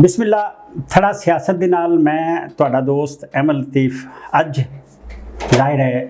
ਬਿਸਮਿਲ੍ਲਾ। ਥੜਾ ਸਿਆਸਤ ਦੇ ਨਾਲ ਮੈਂ ਤੁਹਾਡਾ ਦੋਸਤ ਅਹਿਮਦ ਲਤੀਫ। ਅੱਜ ਜ਼ਾਹਿਰ ਹੈ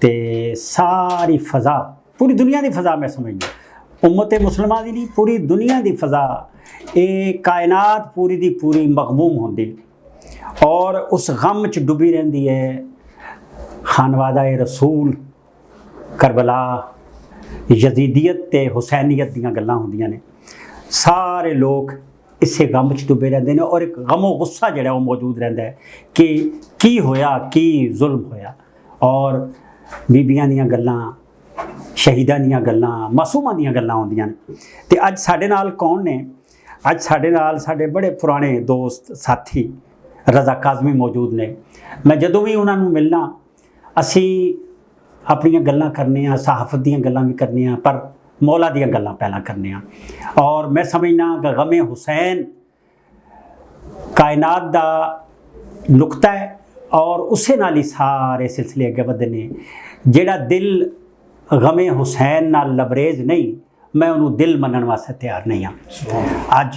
ਤੇ ਸਾਰੀ ਫਜ਼ਾ, ਪੂਰੀ ਦੁਨੀਆ ਦੀ ਫਜ਼ਾ ਮੈਂ ਸਮਝਦਾ, ਉਮਤ ਮੁਸਲਮਾਨ ਦੀ ਨਹੀਂ, ਪੂਰੀ ਦੁਨੀਆ ਦੀ ਫਜ਼ਾ, ਇਹ ਕਾਇਨਾਤ ਪੂਰੀ ਦੀ ਪੂਰੀ ਮਗਮੂਮ ਹੁੰਦੀ ਔਰ ਉਸ ਗਮ 'ਚ ਡੁੱਬੀ ਰਹਿੰਦੀ ਹੈ। ਖਾਨਵਾਦਾ ਰਸੂਲ, ਕਰਬਲਾ, ਯਜ਼ੀਦੀਅਤ ਤੇ ਹੁਸੈਨੀਅਤ ਦੀਆਂ ਗੱਲਾਂ ਹੁੰਦੀਆਂ ਨੇ। ਸਾਰੇ ਲੋਕ ਇਸੇ ਗਮ 'ਚ ਡੁੱਬੇ ਰਹਿੰਦੇ ਨੇ ਔਰ ਇੱਕ ਗਮੋ ਗੁੱਸਾ ਜਿਹੜਾ ਉਹ ਮੌਜੂਦ ਰਹਿੰਦਾ ਹੈ ਕਿ ਕੀ ਹੋਇਆ, ਕੀ ਜ਼ੁਲਮ ਹੋਇਆ। ਔਰ ਬੀਬੀਆਂ ਦੀਆਂ ਗੱਲਾਂ, ਸ਼ਹੀਦਾਂ ਦੀਆਂ ਗੱਲਾਂ, ਮਾਸੂਮਾਂ ਦੀਆਂ ਗੱਲਾਂ ਹੁੰਦੀਆਂ ਨੇ। ਤੇ ਅੱਜ ਸਾਡੇ ਨਾਲ ਕੌਣ ਨੇ? ਅੱਜ ਸਾਡੇ ਨਾਲ ਸਾਡੇ ਬੜੇ ਪੁਰਾਣੇ ਦੋਸਤ ਸਾਥੀ ਰਜ਼ਾ ਕਾਜ਼ਮੀ ਮੌਜੂਦ ਨੇ। ਮੈਂ ਜਦੋਂ ਵੀ ਉਹਨਾਂ ਨੂੰ ਮਿਲਣਾ, ਅਸੀਂ ਆਪਣੀਆਂ ਗੱਲਾਂ ਕਰਨੇ ਆ, ਸਹਾਫਤ ਦੀਆਂ ਗੱਲਾਂ ਵੀ ਕਰਨੀਆਂ, ਪਰ ਮੌਲਾ ਦੀਆਂ ਗੱਲਾਂ ਪਹਿਲਾਂ ਕਰਨੀਆਂ। ਔਰ ਮੈਂ ਸਮਝਣਾ ਕਿ ਗਮੇ ਹੁਸੈਨ ਕਾਇਨਾਤ ਦਾ ਨੁਕਤਾ ਹੈ ਔਰ ਉਸੇ ਨਾਲ ਹੀ ਸਾਰੇ ਸਿਲਸਿਲੇ ਅੱਗੇ ਵਧਦੇ ਨੇ। ਜਿਹੜਾ ਦਿਲ ਗਮੇ ਹੁਸੈਨ ਨਾਲ ਲਬਰੇਜ਼ ਨਹੀਂ, ਮੈਂ ਉਹਨੂੰ ਦਿਲ ਮੰਨਣ ਵਾਸਤੇ ਤਿਆਰ ਨਹੀਂ ਹਾਂ। ਅੱਜ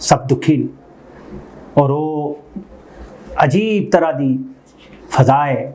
ਸਭ ਦੁਖੀ ਨੇ ਔਰ ਉਹ ਅਜੀਬ ਤਰ੍ਹਾਂ ਦੀ ਫਜ਼ਾ ਹੈ,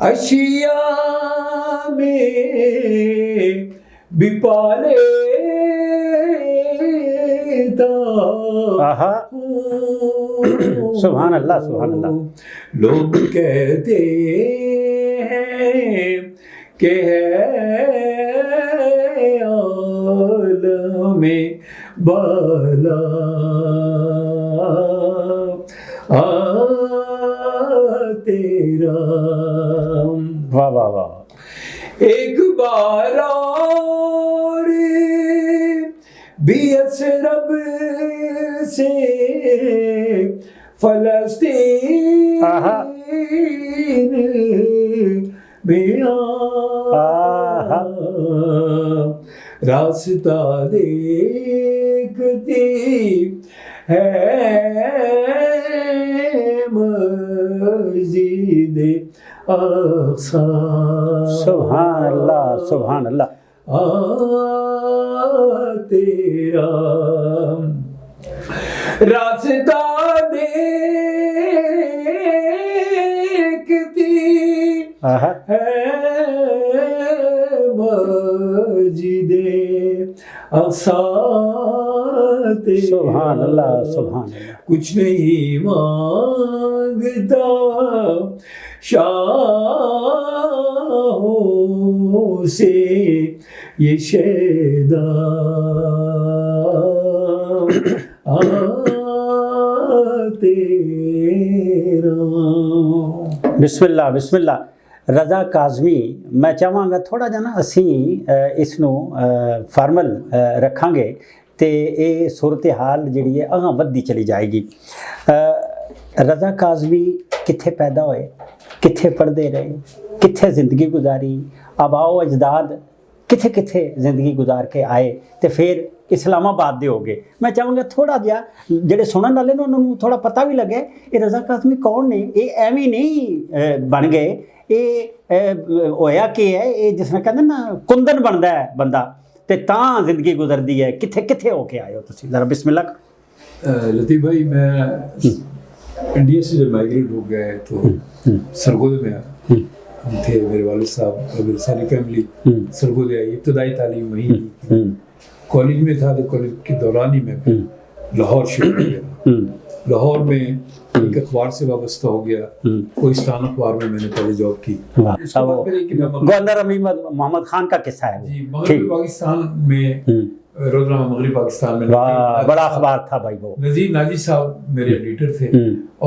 اشیاء میں بھی پالے آہا سبحان اللہ سبحان اللہ. لوگ کہتے ہیں کہ ہے عالم بالا تیرا. واہ واہ واہ. ایک بار اور بھی رب سے فلسطین میں آ راستہ دیکھتی ہے مسجد اقصی. سبحان اللہ سبحان اللہ. تیرا راستہ دیکھتی ہے مسجد اقصی. سبحان اللہ سبحان اللہ. کچھ نہیں مانگتا شاہوں سے یہ شیدا تیرا. بسم اللہ بسم اللہ. رضا کاظمی میں چاہواں گا تھوڑا جا نا اسی اس نو فارمل رکھاں گے تے یہ صورتحال جڑی ہے اگاں ودی چلی جائے گی. رضا کاظمی کتھے پیدا ہوئے, کتھے پڑھتے رہے, کتھے زندگی گزاری, آباء و اجداد کتھے کتھے زندگی گزار کے آئے تے پھر اسلام آباد دے ہو گئے. میں چاہوں گا تھوڑا جہا جڑے سنن والے نے انہوں تھوڑا پتہ بھی لگے یہ رضا کاظمی کون نے, یہ ایویں نہیں بن گئے, یہ ہویا کہ ہے یہ جس میں کہتے ہیں نا کندن بنتا ہے بندہ تے تاں زندگی گزرتی ہے. کتھے کتھے ہو کے آئے ہو تسی ذرا بسم اللہ. لطیف بھائی میں انڈیا سے جب مائگریٹ ہو گئے تو سرگودے میں ہم تھے, میرے والد صاحب اور میری ساری فیملی سرگودے آئی. ابتدائی تعلیم وہیں کی, کالج میں تھا تو کالج کے دوران ہی میں لاہور شروع ہو گیا. لاہور میں ایک اخبار سے وابستہ ہو گیا, کوہستان اخبار میں نے پہلے جاب کی. گورنر امین محمد خان کا قصہ ہے جی, مغربی پاکستان میں روزنامہ مغربی پاکستان میں بڑا اخبار تھا بھائی. وہ نذیر ناجی صاحب میرے ایڈیٹر تھے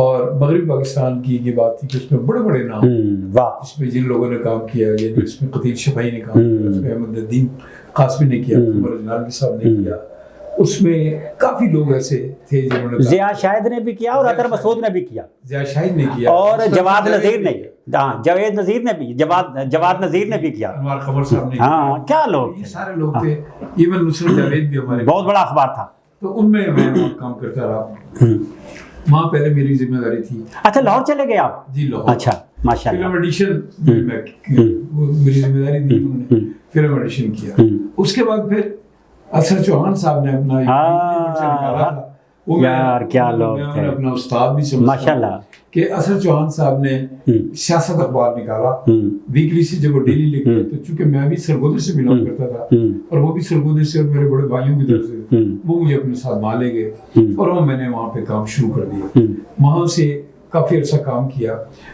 اور مغربی پاکستان کی یہ بات تھی کہ اس میں بڑے بڑے نام, اس میں جن لوگوں نے کام کیا, یعنی اس میں قتیل شفائی نے کام کیا, اس میں احمد الدین قاسمی نے کیا, عمر جنالوی صاحب نے کیا, اس میں کافی لوگ ایسے تھے جنہوں نے, ضیاء شاہد نے بھی کیا اور اطہر مسعود نے بھی کیا, ضیاء شاہد نے کیا اور جواد نذیر نے, ہاں جاوید نذیر نے بھی, جواد نذیر نے بھی کیا, انوار قمر صاحب نے, ہاں کیا لوگ یہ سارے لوگ تھے. ایون نصرت جاوید بھی ہمارے, بہت بڑا اخبار تھا. تو ان میں کام کرتا رہا. وہاں پہلے میری ذمہ داری تھی. اچھا لاہور چلے گئے آپ؟ جی لاہور. اچھا ماشاء اللہ. فلم ایڈیشن میری ذمہ داری دی, انہوں نے فلم ایڈیشن کیا. اس کے بعد پھر اثر چوہان صاحب نے اپنا نکالا تھا. یار کیا لوگ تھے, اپنا استاد بھی سمجھتا ماشاء اللہ کہ اثر چوہان صاحب نے سیاست اخبار نکالا ویکلی سے. جب وہ ڈیلی لکھے تو چونکہ میں بھی سرگودے سے بلانگ کرتا تھا اور وہ بھی سرگودے سے اور میرے بڑے بھائیوں کی طرف سے, وہ مجھے اپنے ساتھ وہاں لے گئے اور میں نے وہاں پہ کام شروع کر دیا. وہاں سے کافی عرصہ کام کیا.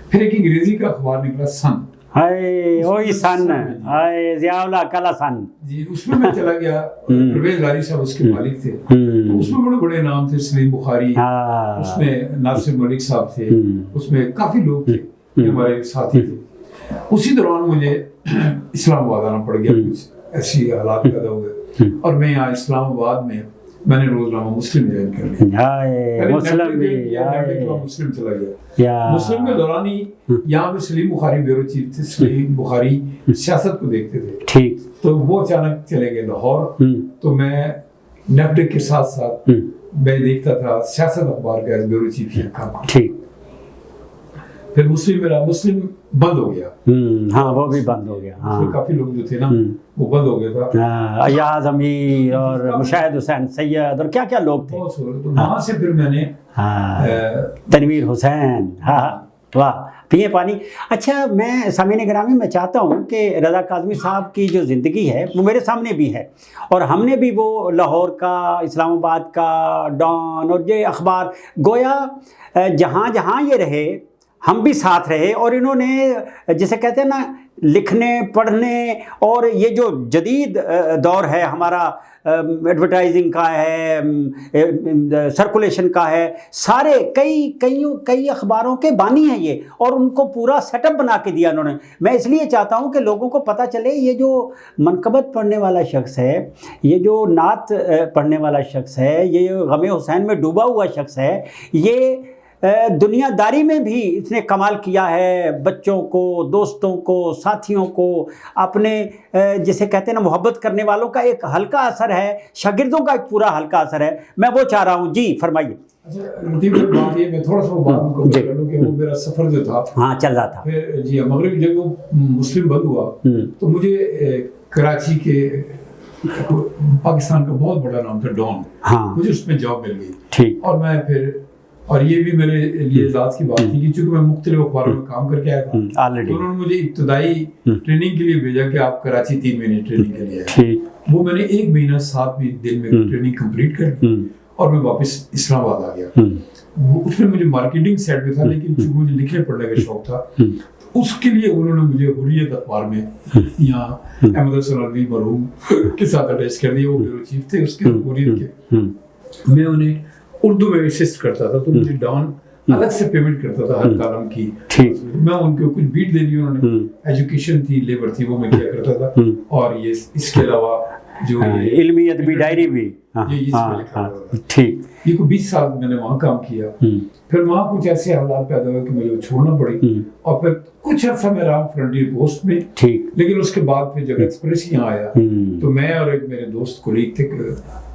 پھر ایک انگریزی کا اخبار نکلا سن, ہائے وہی سن, ہائے ضیاء اللہ کالا سن. جی اس میں میں چلا گیا. پرویز غاری صاحب اس کے مالک تھے. اس میں بڑے بڑے نام تھے, سلیم بخاری, اس میں ناصر ملک صاحب تھے, اس میں کافی لوگ تھے ہمارے ساتھی تھے. اسی دوران مجھے اسلام آباد آنا پڑ گیا, کچھ ایسی حالات پیدا ہوئے اور میں یہاں اسلام آباد میں نے روزنامہ مسلم جوائن کر لیا. مسلم چلا گیا. مسلم کے دوران ہی یہاں پہ سلیم بخاری بیورو چیف تھے. سلیم بخاری سیاست کو دیکھتے تھے, ٹھیک, تو وہ اچانک چلے گئے لاہور. تو میں نیفڈ کے ساتھ ساتھ میں دیکھتا تھا سیاست اخبار کا بیورو چیف کا کام. ٹھیک. پھر مسلم بند ہو گیا. ہاں وہ بھی بند ہو گیا. ہاں کافی لوگ جو تھے نا وہ بند ہو گیا تھا. ایاز امیر اور مشاہد حسین سید اور کیا کیا لوگ تھے. وہاں سے پھر میں نے تنویر حسین, ہاں واہ, پیے پانی. اچھا میں سامعین گرامی میں چاہتا ہوں کہ رضا کاظمی صاحب کی جو زندگی ہے وہ میرے سامنے بھی ہے, اور ہم نے بھی وہ لاہور کا, اسلام آباد کا, ڈان اور یہ اخبار, گویا جہاں جہاں یہ رہے ہم بھی ساتھ رہے, اور انہوں نے جسے کہتے ہیں نا لکھنے پڑھنے, اور یہ جو جدید دور ہے ہمارا ایڈورٹائزنگ کا ہے, سرکولیشن کا ہے, سارے کئی اخباروں کے بانی ہیں یہ, اور ان کو پورا سیٹ اپ بنا کے دیا انہوں نے. میں اس لیے چاہتا ہوں کہ لوگوں کو پتہ چلے یہ جو منقبت پڑھنے والا شخص ہے, یہ جو نعت پڑھنے والا شخص ہے, یہ غم حسین میں ڈوبا ہوا شخص ہے, یہ دنیا داری میں بھی اس نے کمال کیا ہے, بچوں کو, دوستوں کو, ساتھیوں کو, اپنے جسے کہتے ہیں نا محبت کرنے والوں کا ایک ہلکا اثر ہے, شاگردوں کا ایک پورا ہلکا اثر ہے. میں وہ چاہ رہا ہوں. جی فرمائیے. اچھا لطیف بات یہ میں تھوڑا سا وہ بات مکمل کر لوں کہ وہ میرا سفر جو تھا ہاں چل رہا تھا پھر جی مغرب جب وہ مسلم بند ہوا تو مجھے کراچی کے پاکستان کا بہت بڑا نام تھا ڈان, مجھے اس میں جاب مل گئی, اور میں پھر اور یہ بھی میرے لیے اعزاز کی بات تھی کہ چونکہ میں مختلف اخباروں میں کام کر کے آیا تھا, تو انہوں نے مجھے ابتدائی ٹریننگ کے لیے بھیجا کہ آپ کراچی 3 مہینے ٹریننگ کے لیے آئے. وہ میں نے 1 مہینہ 7 دن میں ٹریننگ کمپلیٹ کر دی اور میں واپس اسلام آباد آ گیا. اس میں مجھے مارکیٹنگ سیٹ پہ تھا, لیکن چونکہ مجھے لکھنے پڑھنے کا شوق تھا, اس کے لیے انہوں نے مجھے حریت اخبار میں یہاں احمد حسن الوی مرحوم کے ساتھ اٹیچ کر دیا. وہ بیورو چیف تھے اس کے حریت کے. میں انہیں اردو میں اسسٹ کرتا تھا, تو مجھے ڈان الگ سے پیمنٹ کرتا تھا ہر کالم کی. میں ان کو کچھ بیٹ دے دی, انہوں نے ایجوکیشن تھی, لیبر تھی, وہ میں کیا کرتا تھا, اور یہ اس کے علاوہ جو علمی ادبی ڈائری بھی یہ کو 20 سال میں نے وہاں کام کیا. پھر وہاں کچھ ایسے حالات پیدا ہوئے کہ مجھے چھوڑنا پڑی, اور پھر کچھ عرصہ میں رہا فرنٹیئر پوسٹ میں. لیکن اس کے بعد پھر جب ایکسپریس یہاں آیا تو میں اور ایک میرے دوست کولیگ تھے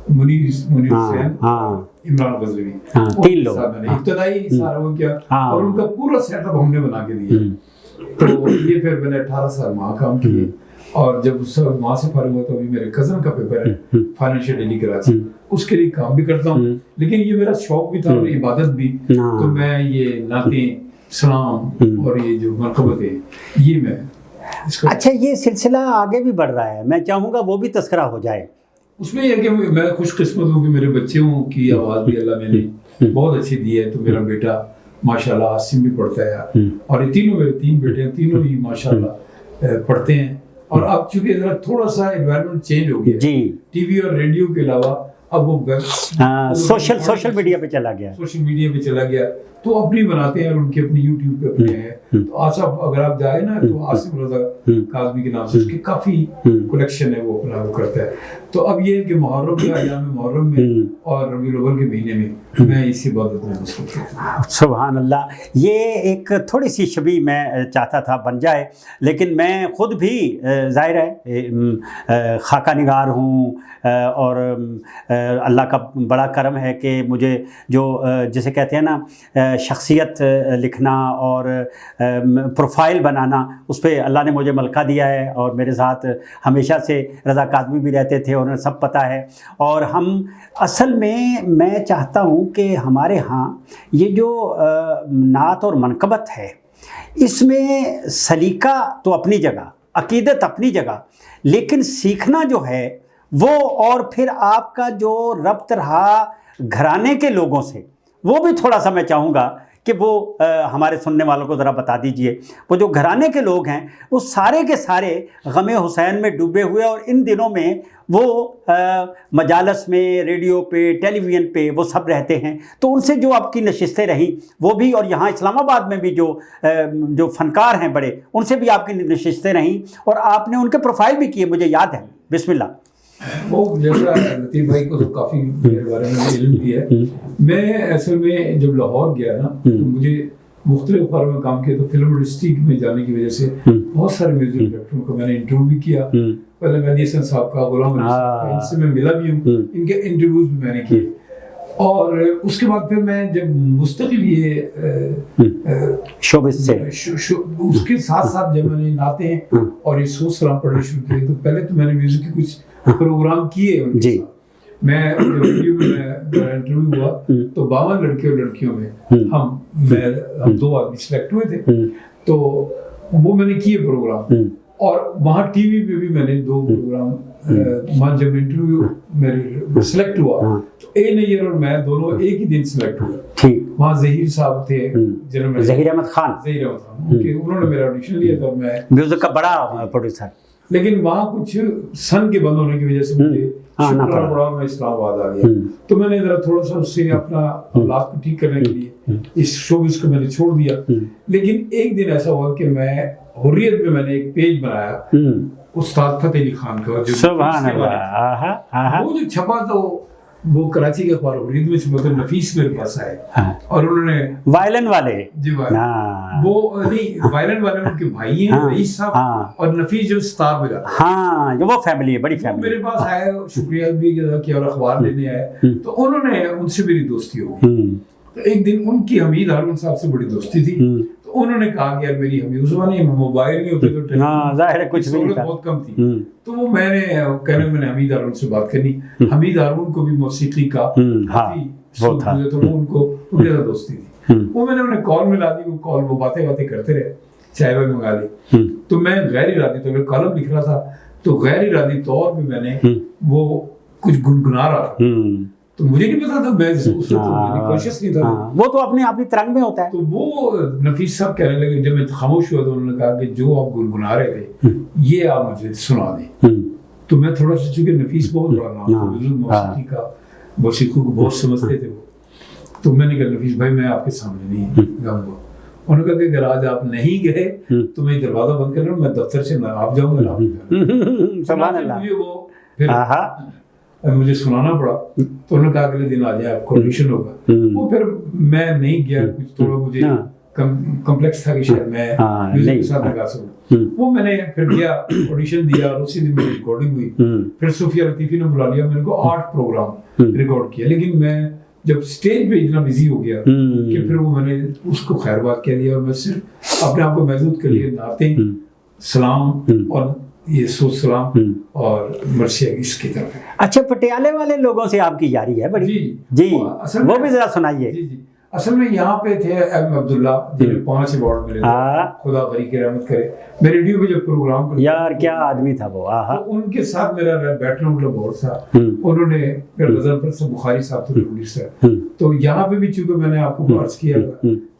منیر حسین, عمران غزنوی, 3 لوگ ابتدائی سارا وہ کیا, اور ان کا پورا سیٹ اپ ہم نے بنا کے دیا. تو یہ پھر میں نے 18 سال وہاں کام کیے, اور جب وہاں سے فارغ ہوا تو ابھی میرے کزن کا پیپر ہے فائنینشیل ڈیلی کراچی, اس کے لیے کام بھی کرتا ہوں. لیکن یہ میرا شوق بھی تھا اور عبادت بھی, تو میں یہ نعتیں, سلام اور یہ جو مرکبت ہے یہ میں. اچھا یہ سلسلہ آگے بھی بڑھ رہا ہے, میں چاہوں گا وہ بھی تذکرہ ہو جائے. اس میں یہ کہ میں خوش قسمت ہوں کہ میرے بچوں کی آواز بھی اللہ میں نے بہت اچھی دی ہے. تو میرا بیٹا ماشاءاللہ عاصم بھی پڑھتا ہے, اور یہ تینوں میرے 3 بیٹے ہیں, تینوں ہی ماشاءاللہ پڑھتے ہیں. اور اب چونکہ ذرا تھوڑا سا انوائرمنٹ چینج ہو گیا, ٹی وی اور ریڈیو کے علاوہ اب وہ سوشل میڈیا پہ چلا گیا, تو اپنی بناتے ہیں, اور ان کے اپنی یوٹیوب پہ اپنے ہیں. تو آصف اگر آپ جائیں نا تو عاصم رضا کاظمی کے نام سے اس کی کافی کلیکشن ہے, وہ اپنا وہ کرتا ہے. تو اب یہ کہ محرم کے ایام محرم میں اور ربیع الاول کے مہینے میں اس عبادت میں مصروف ہوں. سبحان اللہ. یہ ایک تھوڑی سی شبیہ میں چاہتا تھا بن جائے, لیکن میں خود بھی ظاہر ہے خاکہ نگار ہوں, اور اللہ کا بڑا کرم ہے کہ مجھے جو جسے کہتے ہیں نا شخصیت لکھنا اور پروفائل بنانا, اس پہ اللہ نے مجھے ملکہ دیا ہے, اور میرے ساتھ ہمیشہ سے رضا کاظمی بھی رہتے تھے, انہیں سب پتہ ہے. اور ہم اصل میں چاہتا ہوں کہ ہمارے ہاں یہ جو نعت اور منقبت ہے, اس میں سلیقہ تو اپنی جگہ, عقیدت اپنی جگہ, لیکن سیکھنا جو ہے وہ, اور پھر آپ کا جو ربط رہا گھرانے کے لوگوں سے, وہ بھی تھوڑا سا میں چاہوں گا کہ وہ ہمارے سننے والوں کو ذرا بتا دیجئے. وہ جو گھرانے کے لوگ ہیں وہ سارے کے سارے غم حسین میں ڈوبے ہوئے, اور ان دنوں میں وہ مجالس میں, ریڈیو پہ, ٹیلی ویژن پہ وہ سب رہتے ہیں. تو ان سے جو آپ کی نشستیں رہیں وہ بھی, اور یہاں اسلام آباد میں بھی جو فنکار ہیں بڑے, ان سے بھی آپ کی نشستیں رہیں, اور آپ نے ان کے پروفائل بھی کیے, مجھے یاد ہے. بسم اللہ. وہ جیسا لطیف بھائی کو تو کافی میرے بارے میں علم بھی ہے. میں اصل میں جب لاہور گیا نا تو مجھے مختلف اخباروں میں کام کیا, تو فلم انڈسٹری میں جانے کی وجہ سے بہت سارے میوزک ڈائریکٹروں کو میں نے انٹرویو بھی کیا. پہلے مہدی حسن صاحب کا, غلام علی صاحب کا, ان سے میں ملا بھی ہوں, ان کے انٹرویوز بھی میں نے کیے. اور اس کے بعد پھر میں جب مستقل یہ شعبے سے اس کے ساتھ ساتھ جب میں نے نعتیں اور یہ سوچ سلام پڑھنے شروع کیے, تو پہلے تو میں نے میوزک کے کچھ پروگرام کیے ان کے ساتھ. میں ویڈیو میں میرا انٹرویو ہوا تو 52 لڑکے اور لڑکیوں میں ہم ہم 2 آدمی سلیکٹ ہوئے تھے، تو وہ میں نے کیے پروگرام، اور وہاں ٹی وی پہ بھی میں نے 2 پروگرام، وہاں جب انٹرویو میرے سلیکٹ ہوا تو اے نیئر اور میں دونوں ایک ہی دن سلیکٹ ہوئے. وہاں ظہیر صاحب تھے، ظہیر احمد خان، انہوں نے میرا آڈیشن لیا تھا، میں میوزک کا بڑا پروڈیوسر، لیکن وہاں کچھ سن کے بند ہونے کی وجہ سے مجھے شکرانہ پڑا، میں اسلام آباد آ گیا. تو میں نے ذرا تھوڑا سا اس سے اپنا اولاد کو ٹھیک کرنے کے لیے اس شوبز کو میں نے چھوڑ دیا. لیکن ایک دن ایسا ہوا کہ میں حریت میں نے ایک پیج بنایا استاد فتح علی خان کا، جو سبحان اللہ، وہ جو چھپا تو وہ کراچی کے اخبار حریت میں چھپا، تو نفیس میرے پاس آئے اور انہوں نے وائلن والے، جی وہ نہیں وائلن والے ان کے بھائی ہیں رئیس صاحب، اور نفیس جو سٹار میں جاتا ہے، ہاں جو وہ فیملی ہے، بڑی فیملی، میرے پاس آئے، شکریہ بھی کیا اور اخبار لینے آئے. تو انہوں نے ان سے میری دوستی ہو گئی. تو ایک دن ان کی حمید ہارون صاحب سے بڑی دوستی تھی، تو انہوں نے کہا کہ یار میری حمید زبانی موبائل نہیں ہوتے تو ظاہر ہے کچھ بھی بہت کم تھی. تو وہ میں نے حمید ہارون سے بات کرنی. حمید ہارون کو بھی موسیقی کا کافی شوق تھا، تو وہ ان کو ان کے ساتھ دوستی تھی. وہ میں نے انہیں کال ملا دی، وہ کال وہ باتیں کرتے رہے، چائے وائے منگا لی. تو میں غیر ارادی طور پہ کالم لکھ رہا تھا، تو غیر ارادی طور پہ میں نے وہ کچھ گنگنا رہا تھا. تو مجھے نہیں پتا تھا، میں اس وقت کانشیس نہیں تھا، وہ تو اپنی ترنگ میں ہوتا ہے. تو وہ نفیس صاحب کہنے لگے، جب میں خاموش ہوا تو انہوں نے کہا کہ جو آپ گنگنا رہے تھے یہ آپ مجھے سنا دیں. تو میں تھوڑا سا، چونکہ نفیس بہت بڑا نام تھا، موسیقی کا، موسیقی کو بہت سمجھتے تھے وہ. تو میں نے کہا نفیس بھائی میں آپ کے سامنے نہیں گاؤں گا. انہوں نے کہا کہ اگر آج آپ نہیں گئے تو میں دروازہ بند کر رہا ہوں، میں دفتر سے نہ آپ جاؤں گا. سبحان اللہ. مجھے وہ پھر مجھے سنانا پڑا. تو انہوں نے کہا اگلے دن آ جائے، آپ کو آڈیشن ہوگا. وہ پھر میں نہیں گیا، کچھ تھوڑا مجھے کمپلیکس تھا کہ شاید میں میوزک کے ساتھ لگا سکوں. وہ میں نے پھر گیا، آڈیشن دیا، اور اسی دن میری ریکارڈنگ ہوئی. پھر صوفیہ لطیفی نے بلا لیا، میرے کو 8 پروگرام ریکارڈ کیا. لیکن میں جب اسٹیج پہ اتنا بزی ہو گیا کہ پھر وہ میں نے اس کو خیر بات کہہ دیا، اور میں صرف اپنے آپ کو محدود کر لیا نعتیں، سلام اور یہ سو سلام اور مرثیہ اس کی طرف. اچھا، پٹیالے والے لوگوں سے آپ کی یاری ہے بڑی؟ جی وہ بھی ذرا سنائیے. جی اصل میں یہاں پہ تھے ایم عبداللہ، جنہیں 5 ایوارڈ ملے، خدا غریب کی رحمت کرے. میں ریڈیو پہ جب پروگرام کرتا، یار کیا آدمی تھا وہ. ان کے ساتھ میرا بیٹھنا اٹھنا بہت تھا. انہوں نے پھر غزل سے بخاری صاحب تھے پروڈیوسر. تو یہاں پہ بھی چونکہ میں نے آپ کو عرض کیا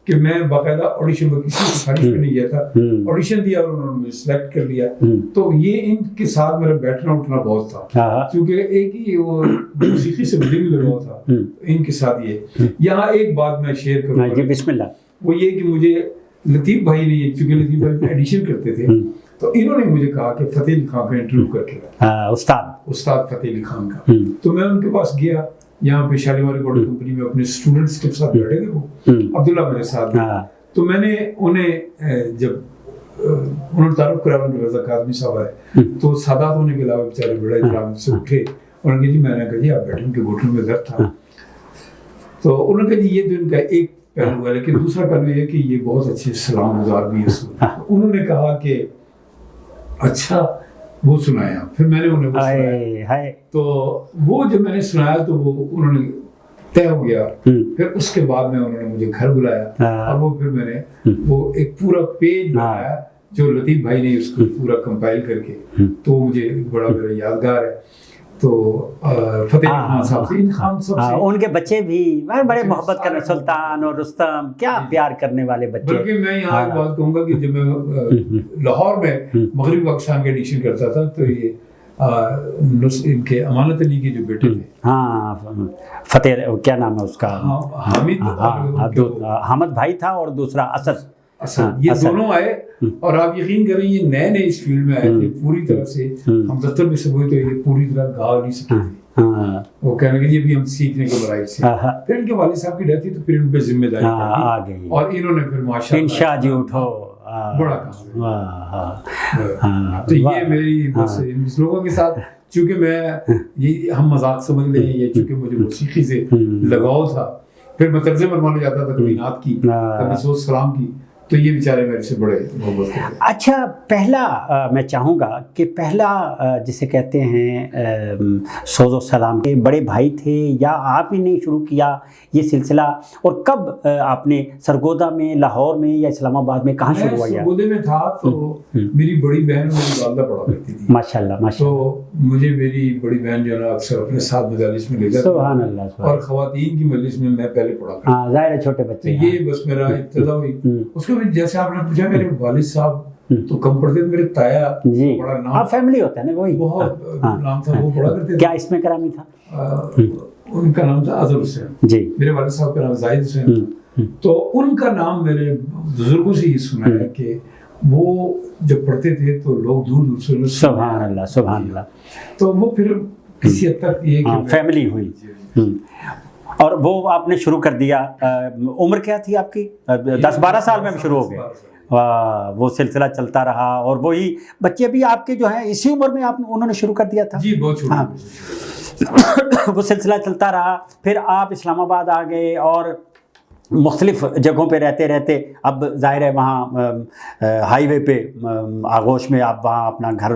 کہ میں باقاعدہ آڈیشن پر کسی سفارش پہ نہیں گیا تھا، آڈیشن دیا اور انہوں نے مجھے سلیکٹ کر لیا. تو یہ ان کے ساتھ میرا بیٹھنا اٹھنا بہت تھا، کیونکہ ایک ہی وہ موسیقی سے مجھے بھی لگاؤ تھا ان کے ساتھ. یہ یہاں ایک بات میں شیئر کروں گا، بسم اللہ. وہ یہ کہ مجھے لطیف بھائی نے، چونکہ لطیف بھائی ایڈیشن کرتے تھے، تو انہوں نے مجھے کہا کہ فتح علی خان کا انٹرویو کر کے استاد فتح علی خان کا. تو میں ان کے پاس گیا، یہاں پہ شالیمار ریکارڈنگ کمپنی میں اپنے اسٹوڈنٹس کے ساتھ بیٹھے تھے، وہ عبداللہ میرے ساتھ. تو میں نے انہیں جب انہوں نے تعارف کرایا، ان کے رضا کاظمی صاحب آئے، تو سادات ہونے کے علاوہ بیچارے بڑے احترام سے اٹھے. انہوں نے کہا جی، میں نے کہا جی آپ بیٹھے. ان کے گھٹنوں میں درد تھا. تو انہوں نے کہا جی یہ تو ان کا ایک پہلو ہے، لیکن دوسرا پہلو یہ کہ یہ بہت اچھے سلام گزار بھی ہے. انہوں نے کہا کہ اچھا وہ سنایا. پھر میں نے انہیں وہ سنایا. تو وہ جب میں نے سنایا تو وہ انہوں نے طے ہو گیا. پھر اس کے بعد میں انہوں نے مجھے گھر بلایا، اور وہ پھر میں نے وہ ایک پورا پیج بنایا جو لطیف بھائی نے اس کو پورا کمپائل کر کے. تو مجھے بڑا میرا یادگار ہے. تو فتح خان صاحب سے، خان صاحب سے ان کے بچے بھی بڑے محبت کرنے، سلطان اور رستم کیا پیار کرنے والے بچے. بلکہ میں یہاں ایک بات کہوں گا کہ جب میں لاہور میں مغربی پاکستان کے ایڈیشن کرتا تھا، تو یہ ان کے امانت علی کے جو بیٹے تھے، فتح کیا نام ہے اس کا، حامد بھائی تھا، اور دوسرا اسد، یہ دونوں آئے. اور آپ یقین کریں یہ نئے نئے اس فیلڈ میں آئے تھے پوری طرح سے. ہم دفتر میں سے ہوئے تو یہ پوری طرح گا نہیں سکتے تھے. وہ کہنے لگے ابھی ہم سیکھنے کے مراحل سے. پھر ان کے والد صاحب کی ڈیتھ تھی، تو پھر ان پہ ذمہ داری آ گئی، اور انہوں نے پھر ماشاءاللہ انشاء جی اٹھو بڑا کام. تو یہ میری بس ان لوگوں کے ساتھ، چونکہ میں یہ ہم مذاق سمجھ لیں، یہ چونکہ مجھے موسیقی سے لگاؤ تھا. پھر میں طرز مروانے جاتا تھا، کبھی نعت کی، کبھی سوز سلام کی. تو یہ بیچارے میرے سے بڑے محبت کرتے. اچھا پہلا میں چاہوں گا کہ پہلا جسے کہتے ہیں سوز و سلام کے بڑے بھائی تھے یا آپ ہی نے شروع کیا یہ سلسلہ، اور کب آپ نے سرگودا میں، لاہور میں یا اسلام آباد میں کہاں شروع ہوا؟ سرگودے میں تھا تو میری بڑی بہن میری والدہ پڑھا کرتی تھی. ماشاء اللہ ماشاء اللہ. تو مجھے میری بڑی بہن جو ہے نا اکثر اپنے ساتھ مجالس میں لے جاتی. سبحان اللہ. اور خواتین کی مجلس میں میں پہلے پڑھا کرتا. ہاں ظاہر ہے چھوٹے بچے. یہ بس میرا ابتدا ہوئی. اس کے بعد جیسے آپ نے پوچھا میرے والد صاحب تو کم پڑھتے تھے، میرے تایا جی بڑا نام، آپ فیملی ہوتا ہے نا وہی بہت نام تھا، وہ پڑھا کرتے تھے. کیا اس میں کرامی تھا؟ ان کا نام تھا اظہر حسین. جی. میرے والد صاحب کا نام زاہد حسین. تو ان کا نام میرے بزرگوں سے یہ سنا ہے کہ وہ جب پڑھتے تھے تو لوگ دور دور سے. سبحان اللہ سبحان اللہ. تو وہ پھر کسی حد تک یہ فیملی ہوئی. اور وہ آپ نے شروع کر دیا. عمر کیا تھی آپ کی؟ 10-12 سال میں شروع ہو گئے. وہ سلسلہ چلتا رہا، اور وہی بچے بھی آپ کے جو ہیں اسی عمر میں انہوں نے شروع کر دیا تھا؟ جی بہت چھوٹا. وہ سلسلہ چلتا رہا. پھر آپ اسلام آباد آ گئے اور مختلف جگہوں پہ رہتے رہتے اب ظاہر ہے وہاں ہائی وے پہ آغوش میں آپ وہاں اپنا گھر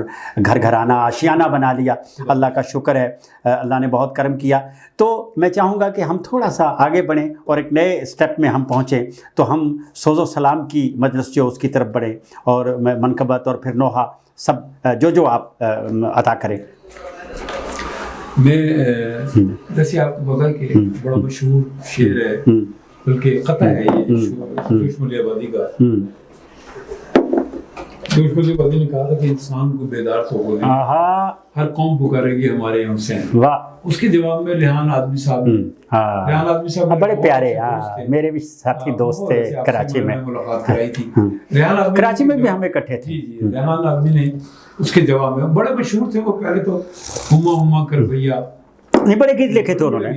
گھرانہ آشیانہ بنا لیا. اللہ کا شکر ہے، اللہ نے بہت کرم کیا. تو میں چاہوں گا کہ ہم تھوڑا سا آگے بڑھیں اور ایک نئے اسٹیپ میں ہم پہنچیں، تو ہم سوز و سلام کی مجلس جو اس کی طرف بڑھیں، اور منقبت اور پھر نوحہ سب جو آپ عطا کریں. میں جیسے آپ کو پتا کہ بڑا مشہور شعر ہے، بلکہ قطع ہے یہ جوش ملی آبادی کا. جوش ملی آبادی نے کہا تھا کہ انسان کو بیدار تو ہو نہیں، ہر قوم پکارے گی ہمارے حسین. اس کے جواب میں ریحان آدمی صاحب بڑے پیارے، میرے بھی ساتھی دوست تھے کراچی میں، ملاقات کرائی تھی. کراچی میں بھی ہم اکٹھے تھے. ریحان آدمی نے اس کے جواب میں بڑے مشہور تھے وہ. پہلے تو ہما ہما کر بھیا بڑے گیت لکھے تھے انہوں نے.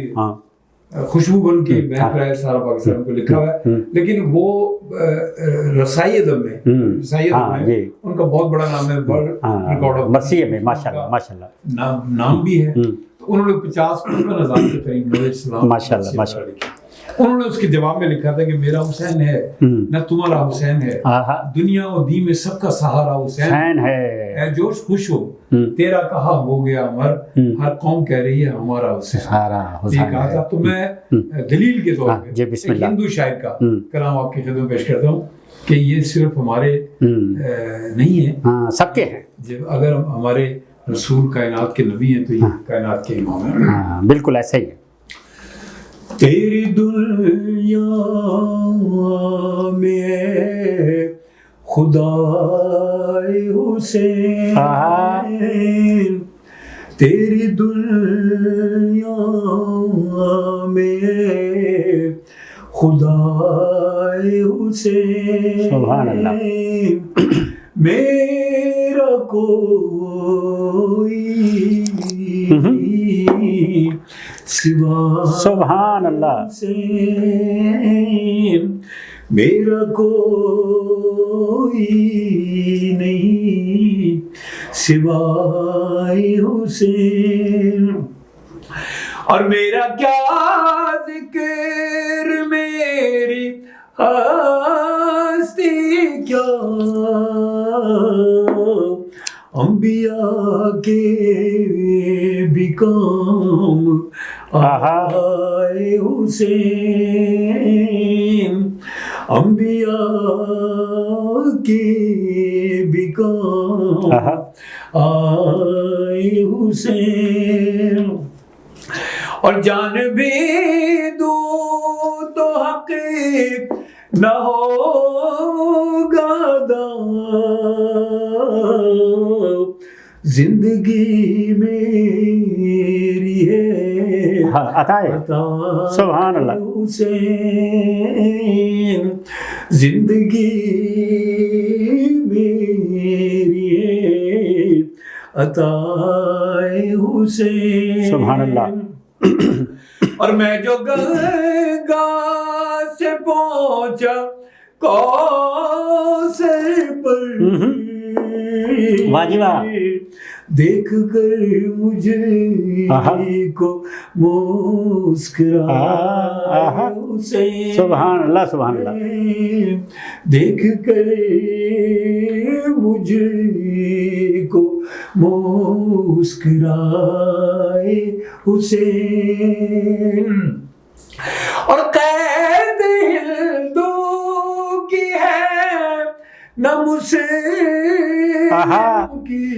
خوشبو بن کے بہک رہا ہے سارا پاکستان کو لکھا ہوا ہے. لیکن وہ رسائی ادب میں ان کا بہت بڑا نام ہے، مرثیہ میں ماشاء اللہ نام بھی ہے. انہوں نے 50 کا نظام کے قریب ماشاء اللہ. انہوں نے اس کے جواب میں لکھا تھا کہ میرا حسین ہے نہ تمہارا حسین ہے، دنیا و دین میں سب کا سہارا حسین ہے. اے جوش خوش ہو تیرا کہا ہو گیا امر، ہر قوم کہہ رہی ہے ہمارا حسین. یہ کہا تھا. تو میں دلیل کے طور پہ ایک ہندو شاعر کا کلام آپ کی خدمت پیش کرتا ہوں کہ یہ صرف ہمارے نہیں ہے، سب کے ہیں. اگر ہمارے رسول کائنات کے نبی ہیں تو یہ کائنات کے امام ہیں. بالکل ایسا ہی ہے. تیری دنیا میں خدا حسین، تیری دنیا میں خدا حسین، سبحان اللہ. میرا کوئی سوا سبحان اللہ، میرا کوئی نہیں سوائے حسین. اور میرا کیا ذکر میری ہستی کیا، انبیاء کے بھی کام آئے حسین، انبیاء کے بھی کام آئے حسین. اور جان بھی دوں تو حق نہ ہوگا زندگی میری ہے عطا ہے. سبحان اللہ. حسین زندگی میری ہے عطا حسین. سبحان اللہ. اور میں جو گنگا سے پہنچا کوثر پر واہ جی واہ. دیکھ کر مجھے کو مسکرائے حسین. سبحان اللہ سبحان اللہ. دیکھ کر مجھے کو مسکرائے حسین. اور قید ہندو کی ہے نہ مسلم کی.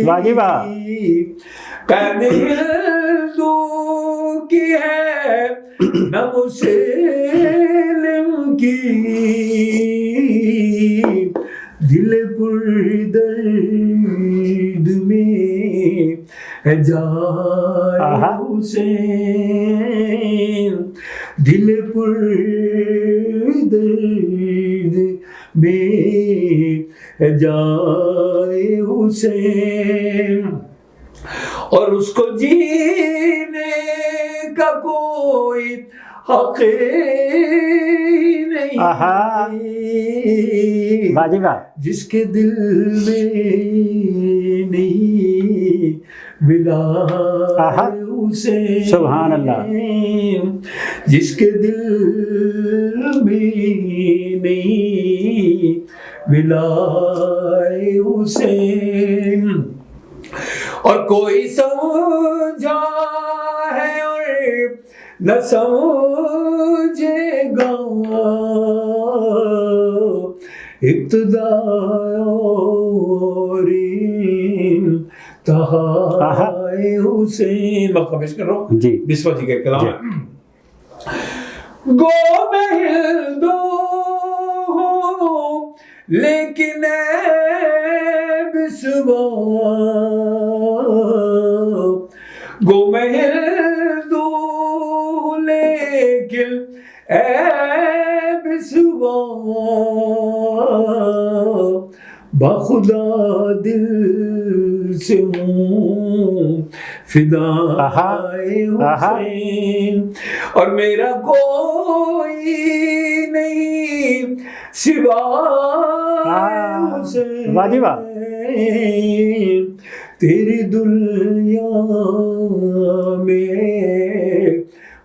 واہ جی واہ. قید ہندو کی ہے نہ مسلم کی. دل پر درد میں ہے جائے حسین. دل پر درد میں ہے جائے حسین. اور اس کو جینے کا کوئی حق نہیں جس کے دل میں نہیں ولائے حسین. سبحان اللہ. جس کے دل میں نہیں ولائے حسین. اور کوئی سمجھا ہے اور نہ سمجھے گا ابتدا اور انتہائے حسین. میں پیش کر رہا ہوں جی بسوا جی کا کلام ہے. گو میں ہندو ہوں لیکن اے بسوا. گو میں ہندو لیکن اے بسوا بخدا دل سے ہوں فدائے حسین. اور میرا کوئی نہیں سوائے حسین. تیری دنیا میں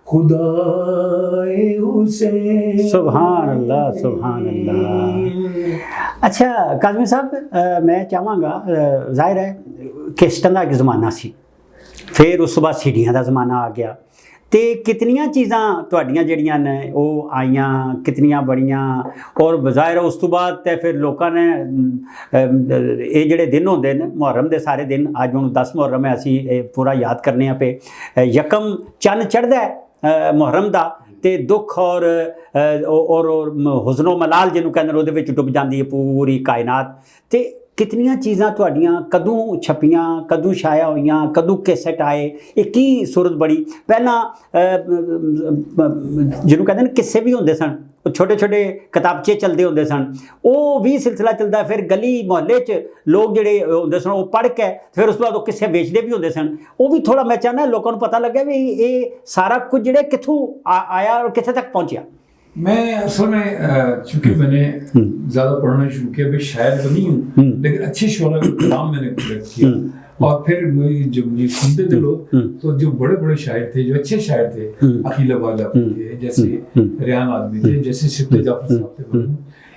خدائے حسین. سبحان اللہ سبحان اللہ. اچھا کاظمی صاحب میں چاہواں گا ظاہر ہے کیسٹاں دا ایک زمانہ سی پھر اس بعد سیڈیاں دا زمانہ آ گیا تے کتنیاں چیزاں تہاڈیاں جڑیاں نے وہ آئیاں کتنیاں بڑیاں اور ظاہر اس تو بعد تے پھر لوکاں نے یہ جڑے دن ہوندے نے محرم دے سارے دن اج ہن 10 محرم ہے اسی پورا یاد کرنے پہ یکم چن چڑھدا ہے محرم دا تے دکھ اور حزن و ملال جنوں کہندے اودے وچ ڈب جاندی ہے پوری کائنات. تے کتنیاں چیزاں تہاڈیاں کدوں چھپیاں کدوں شائع ہوئیاں کدوں کیسٹ آئے یہ کی صورت بڑی. پہلاں جنوں کہندے نے قصے بھی ہوندے سن چھوٹے چھوٹے کتابچے چلتے ہوندے سن وہ بھی سلسلہ چلتا ہے. پھر گلی محلے چ لوگ جڑے ہوندے سن وہ پڑھ کے پھر اس بعد وہ قصے بیچتے بھی ہوندے سن. وہ بھی تھوڑا میں چاہنا لوگوں کو پتہ لگا بھی یہ سارا کچھ جڑے کتھوں آیا اور کتنے تک پہنچیا. میں اصل میں چونکہ میں نے زیادہ پڑھنا شروع کیا میں شاعر تو نہیں ہوں لیکن اچھے شعراء کا کلام میں نے کلیکٹ کیا. اور پھر جب یہ سنتے تھے لوگ تو جو بڑے بڑے شاعر تھے جو اچھے شاعر تھے عقیل والا تھے جیسے ریان آدمی تھے جیسے شفت جعفر صاحب تھے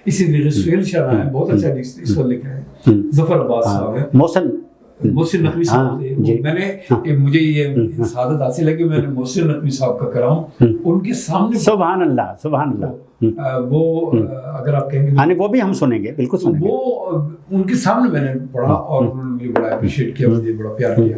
اسی طریقے سہیل شاہ ہیں بہت اچھا اس وقت لکھا ہے. ظفر عباس صاحب ہیں محسن نقوی صاحب تھے. میں نے مجھے یہ سعادت حاصل ہے کہ میں نے محسن نقوی صاحب کا کلام ان کے سامنے سبحان اللہ سبحان اللہ وہ اگر آپ کہیں گے وہ بھی ہم سنیں گے بالکل سنیں گے. وہ ان کے سامنے میں نے پڑھا اور انہوں نے مجھے بڑا اپریشیٹ کیا مجھے بڑا پیار کیا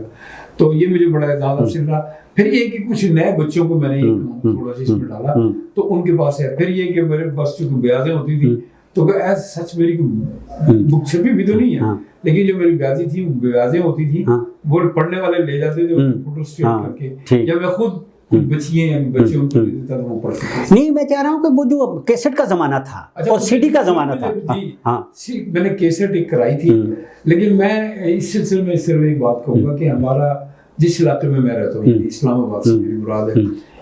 تو یہ مجھے بڑا اعزاز حاصل رہا. پھر یہ کہ کچھ نئے بچوں کو میں نے تھوڑا سا اس میں ڈالا تو ان کے پاس ہے. پھر یہ کہ میرے پاس چونکہ بیاضیں ہوتی تھی تو ایز سچ میری بک چھپی بھی تو نہیں ہے لیکن جو میری بیاضی تھی بیاضیں ہوتی تھی وہ پڑھنے والے لے جاتے تھے فوٹو اسٹیٹ کر کے یا میں خود بچیاں بچوں کو دیتا تھا وہ پڑھتے تھے. نہیں میں چاہ رہا ہوں کہ وہ جو کیسٹ کا زمانہ تھا اور سی ڈی کا زمانہ تھا. میں نے کیسٹ ایک کرائی تھی لیکن میں اس سلسلے میں صرف ایک بات کہوں گا کہ ہمارا جس علاقے میں رہتا ہوں اسلام آباد سے میری مراد ہے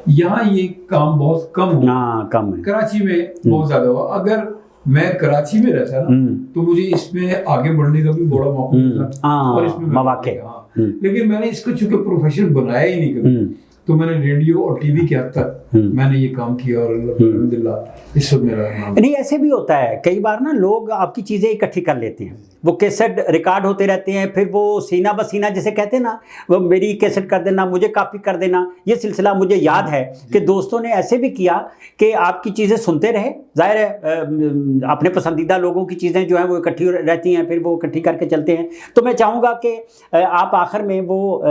یہاں یہ کام بہت کم ہوا. کراچی میں بہت زیادہ ہوا. اگر میں کراچی میں رہتا نا تو مجھے اس میں آگے بڑھنے کا بھی بڑا موقع ملا اور اس میں مواقع، لیکن میں نے اس کو چونکہ پروفیشن بنایا ہی نہیں کبھی، تو میں نے ریڈیو اور ٹی وی کے حد تک میں نے یہ کام کیا اور الحمدللہ اس وقت میرا نام۔ نہیں ایسے بھی ہوتا ہے کئی بار نا، لوگ آپ کی چیزیں اکٹھی کر لیتے ہیں، وہ کیسٹ ریکارڈ ہوتے رہتے ہیں، پھر وہ سینہ بسینہ جسے کہتے ہیں نا، وہ میری کیسٹ کر دینا، مجھے کاپی کر دینا، یہ سلسلہ مجھے یاد ہے کہ دوستوں نے ایسے بھی کیا کہ آپ کی چیزیں سنتے رہے، ظاہر ہے اپنے پسندیدہ لوگوں کی چیزیں جو ہیں وہ اکٹھی رہتی ہیں، پھر وہ اکٹھی کر کے چلتے ہیں۔ تو میں چاہوں گا کہ آپ آخر میں وہ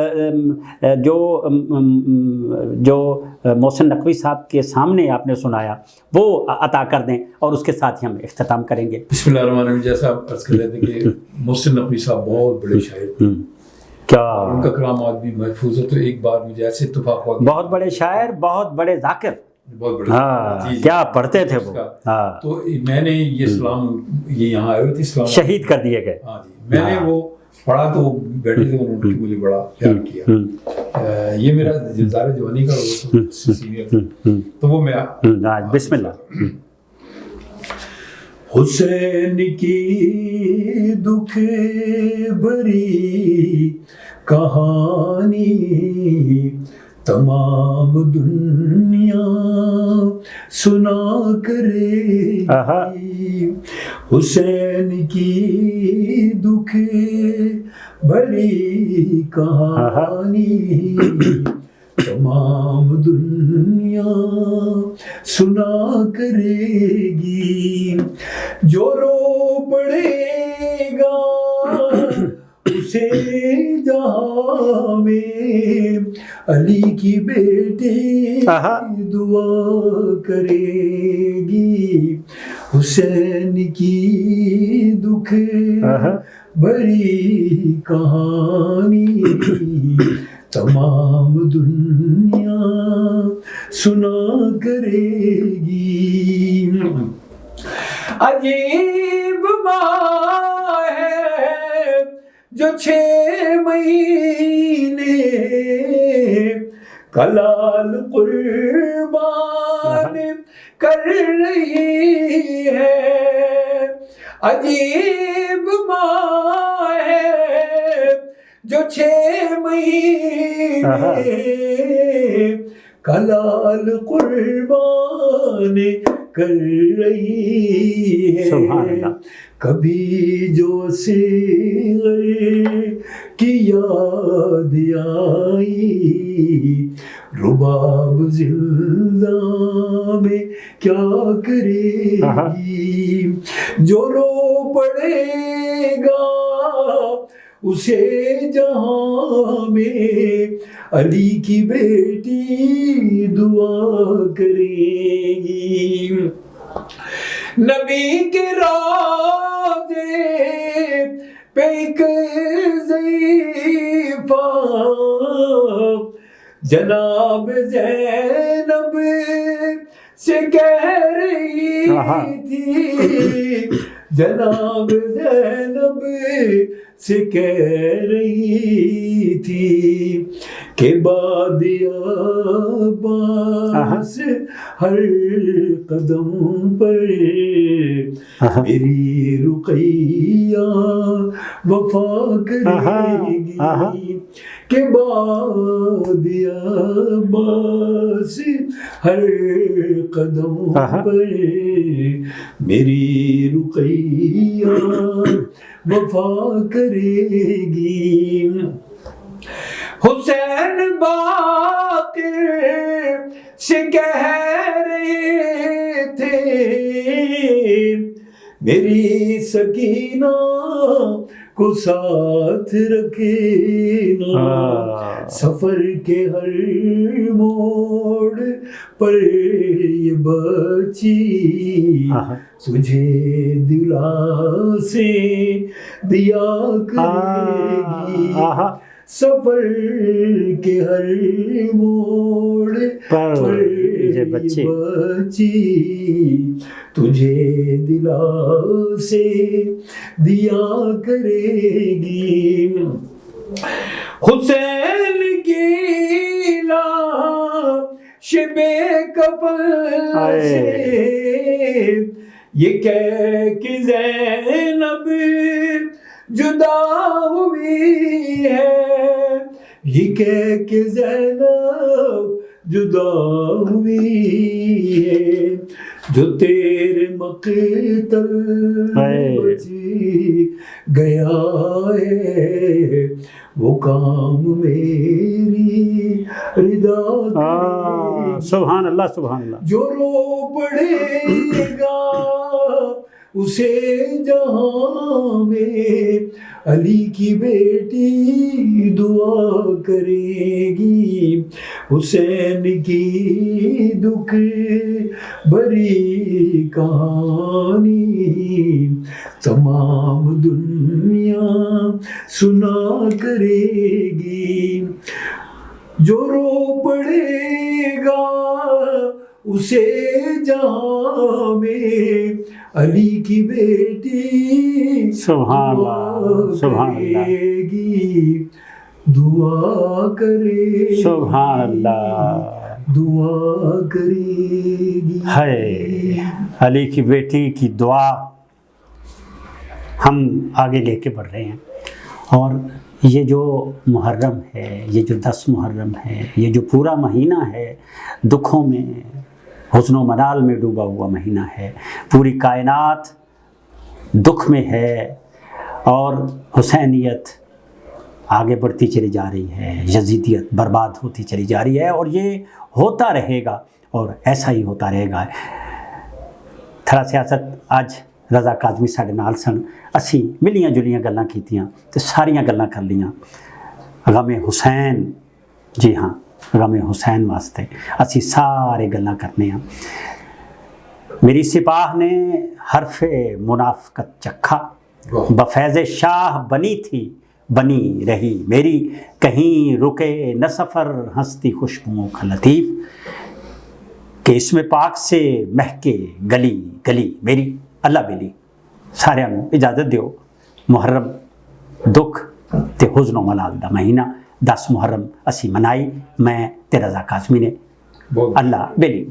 جو محسن نقوی صاحب کے سامنے آپ نے سنایا وہ عطا کر دیں اور اس کے ساتھ ہی ہم اختتام کریں گے۔ بسم اللہ الرحمن الرحیم۔ جیسا آپ عرض کر رہے تھے کہ محسن نقوی صاحب بہت بڑے شاعر، کیا ان کا کلام آج بھی محفوظ ہے۔ تو ایک بار مجھے ایسے اتفاق ہوا، بہت بڑے شاعر، بہت بڑے ذاکر، بہت بڑے، ہاں کیا پڑھتے تھے وہ، ہاں تو میں نے یہ اسلام، یہ یہاں آئے ہوئے تھے اسلام، شہید کر دیے گئے، ہاں جی، میں نے وہ پڑھا تو بیٹھے تھے، انہوں نے مجھے بڑا پیار کیا۔ یہ میرا دلدار جوانی کا سینئر تھا، تو وہ میں بسم اللہ۔ حسین کی دکھ بھری کہانی تمام دنیا سنا کرے گی، حسین کی دکھ بھری کہانی تمام دنیا سنا کرے گی، جو رو پڑے گا اسے جہاں میں علی کی بیٹی دعا کرے گی، حسین کی دکھ بھری کہانی تمام دنیا سنا کرے گی۔ عجیب ماں ہے جو 6 مہینے کلال قربان کر رہی ہے، عجیب ماں ہے جو 6 مہینے کلال قربان کر رہی ہے، سبحان اللہ۔ کبھی جو صغر کی یاد آئی، رباب زندہ میں کیا کرے گی، جو رو پڑے گا اسے جہاں میں علی کی بیٹی دعا کرے گی، نبی کے روضے پہ ایک ضعیفہ جناب زینب سے کہہ رہی تھی، جناب زینب سے کہہ رہی تھی کہ باد عباس ہر قدم پر میری رقیہ وفا کرے گی، کہ باد عباس ہر قدم پر میری رقیہ وفا کرے گی، حسین باقر سے کہہ رہے تھے میری سکینہ کو ساتھ رکھنا، سفر کے ہر موڑ پر یہ بچی تجھے دلا سے دیا کرے گی، سفر کے ہر موڑ پر یہ بچی تجھے دلا سے دیا کرے گی، حسین کی لاش بے کفن سے یہ کہہ کہ زینب جدا ہوئی ہے، یہ کہہ کہ زینب جدا ہوئی ہے، جو تیرے مقتل بچی گیا ہے، وہ کام میری رضا کرے۔ سبحان اللہ سبحان اللہ۔ جو رو پڑے گا اسے جہاں میں، علی کی بیٹی دعا کرے گی، حسین کی دکھ بری کہانی تمام دنیا سنا کرے گی۔ جو رو پڑے گا اسے جہاں میں، علی کی بیٹی سبحان اللہ سبحان اللہ گی، دعا کرے، سبحان اللہ، دعا کرے گی۔ ہے علی کی بیٹی کی دعا ہم آگے لے کے بڑھ رہے ہیں۔ اور یہ جو محرم ہے، یہ جو 10 محرم ہے، یہ جو پورا مہینہ ہے، دکھوں میں، حزن و ملال میں ڈوبا ہوا مہینہ ہے، پوری کائنات دکھ میں ہے، اور حسینیت آگے بڑھتی چلی جا رہی ہے، یزیدیت برباد ہوتی چلی جا رہی ہے، اور یہ ہوتا رہے گا اور ایسا ہی ہوتا رہے گا۔ تھڑا سیاست اج رضا کاظمی ساڈے نال سن، اسی ملیاں جلیاں گلاں کیتیاں تے ساریاں گلاں کر لیاں غم حسین، جی ہاں غم حسین واسطے اسی سارے گلاں کرنے ہیں۔ میری سپاہ نے حرف منافقت چکھا، بفیض شاہ بنی تھی بنی رہی میری، کہیں رکے نہ سفر ہستی خوشبوؤں کا لطیف، کہ اس میں پاک سے مہکے گلی گلی میری۔ اللہ بیلی سارے نوں اجازت دیو، محرم دکھ تے حزن و ملال دا مہینہ 10 محرم اسی منائی، میں تے رضا کاظمی نے۔ اللہ بیلی۔